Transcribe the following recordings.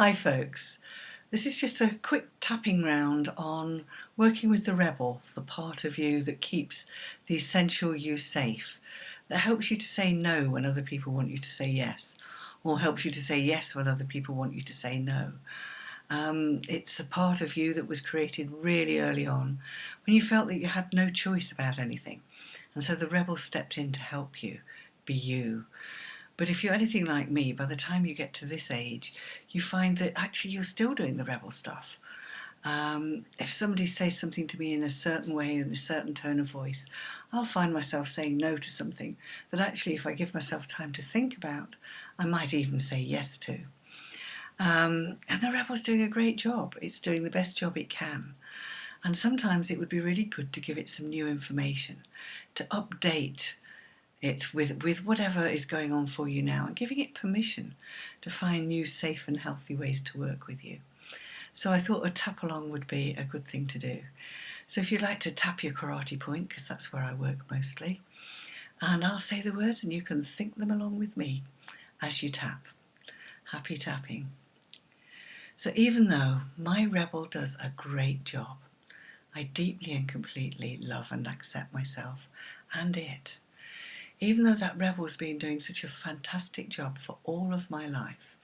Hi folks, this is just a quick tapping round on working with the rebel, the part of you that keeps the essential you safe, that helps you to say no when other people want you to say yes, or helps you to say yes when other people want you to say no. It's a part of you that was created really early on when you felt that you had no choice about anything, and so the rebel stepped in to help you be you. But if you're anything like me, by the time you get to this age, you find that actually you're still doing the rebel stuff. If somebody says something to me in a certain way, in a certain tone of voice, I'll find myself saying no to something that actually, if I give myself time to think about, I might even say yes to. And the rebel's doing a great job. It's doing the best job it can. And sometimes it would be really good to give it some new information, to update it with whatever is going on for you now, and giving it permission to find new safe and healthy ways to work with you. So I thought a tap along would be a good thing to do. So if you'd like to tap your karate point, because that's where I work mostly, and I'll say the words and you can think them along with me as you tap. Happy tapping. So even though my rebel does a great job, I deeply and completely love and accept myself and it. Even though that rebel's been doing such a fantastic job for all of my life,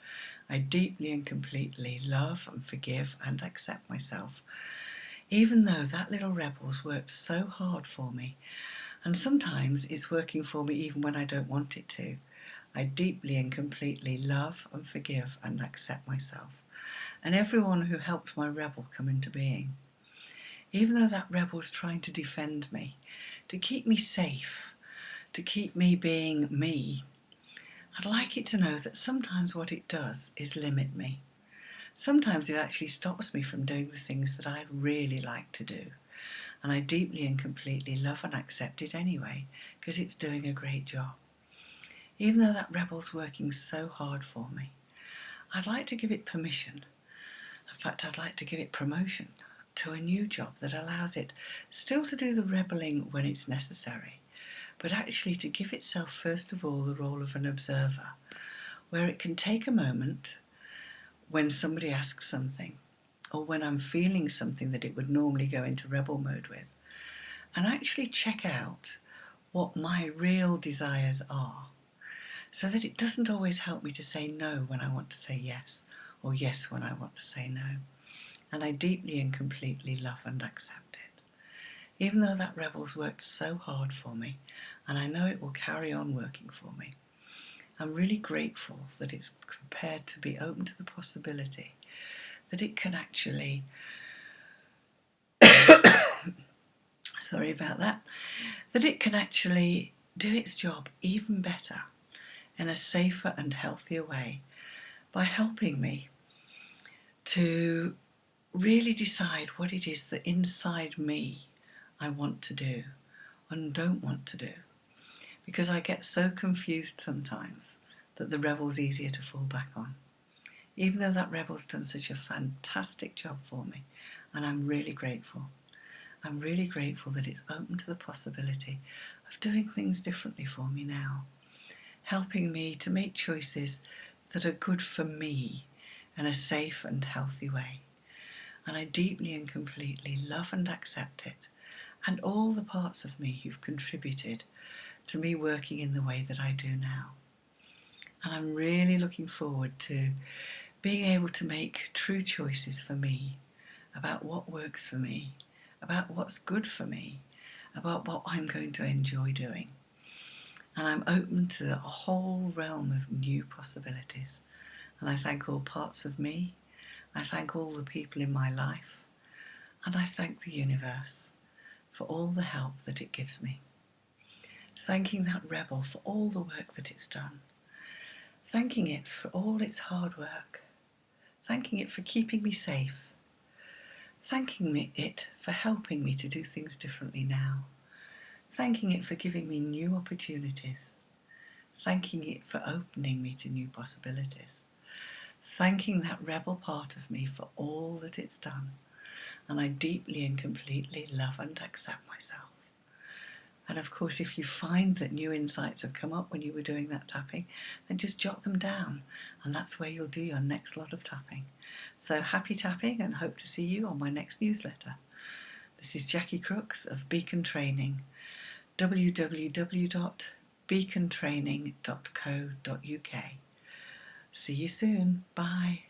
I deeply and completely love and forgive and accept myself. Even though that little rebel's worked so hard for me, and sometimes it's working for me even when I don't want it to, I deeply and completely love and forgive and accept myself, and everyone who helped my rebel come into being. Even though that rebel's trying to defend me, to keep me safe, to keep me being me, I'd like it to know that sometimes what it does is limit me. Sometimes it actually stops me from doing the things that I'd really like to do. And I deeply and completely love and accept it anyway, because it's doing a great job. Even though that rebel's working so hard for me, I'd like to give it permission. In fact, I'd like to give it promotion to a new job that allows it still to do the rebelling when it's necessary, but actually to give itself first of all the role of an observer, where it can take a moment when somebody asks something, or when I'm feeling something that it would normally go into rebel mode with, and actually check out what my real desires are, so that it doesn't always help me to say no when I want to say yes, or yes when I want to say no. And I deeply and completely love and accept it. Even though that rebel's worked so hard for me, and I know it will carry on working for me, I'm really grateful that it's prepared to be open to the possibility that it can actually, sorry about that it can actually do its job even better in a safer and healthier way by helping me to really decide what it is that inside me I want to do and don't want to do, because I get so confused sometimes that the rebel's easier to fall back on. Even though that rebel's done such a fantastic job for me, and I'm really grateful. I'm really grateful that it's open to the possibility of doing things differently for me now, helping me to make choices that are good for me in a safe and healthy way. And I deeply and completely love and accept it, and all the parts of me who've contributed to me working in the way that I do now. And I'm really looking forward to being able to make true choices for me, about what works for me, about what's good for me, about what I'm going to enjoy doing. And I'm open to a whole realm of new possibilities. And I thank all parts of me, I thank all the people in my life, and I thank the universe for all the help that it gives me. Thanking that rebel for all the work that it's done. Thanking it for all its hard work. Thanking it for keeping me safe. Thanking it for helping me to do things differently now. Thanking it for giving me new opportunities. Thanking it for opening me to new possibilities. Thanking that rebel part of me for all that it's done. And I deeply and completely love and accept myself. And of course, if you find that new insights have come up when you were doing that tapping, then just jot them down, and that's where you'll do your next lot of tapping. So happy tapping, and hope to see you on my next newsletter. This is Jacqui Crooks of Beacon Training, www.beacontraining.co.uk. See you soon. Bye.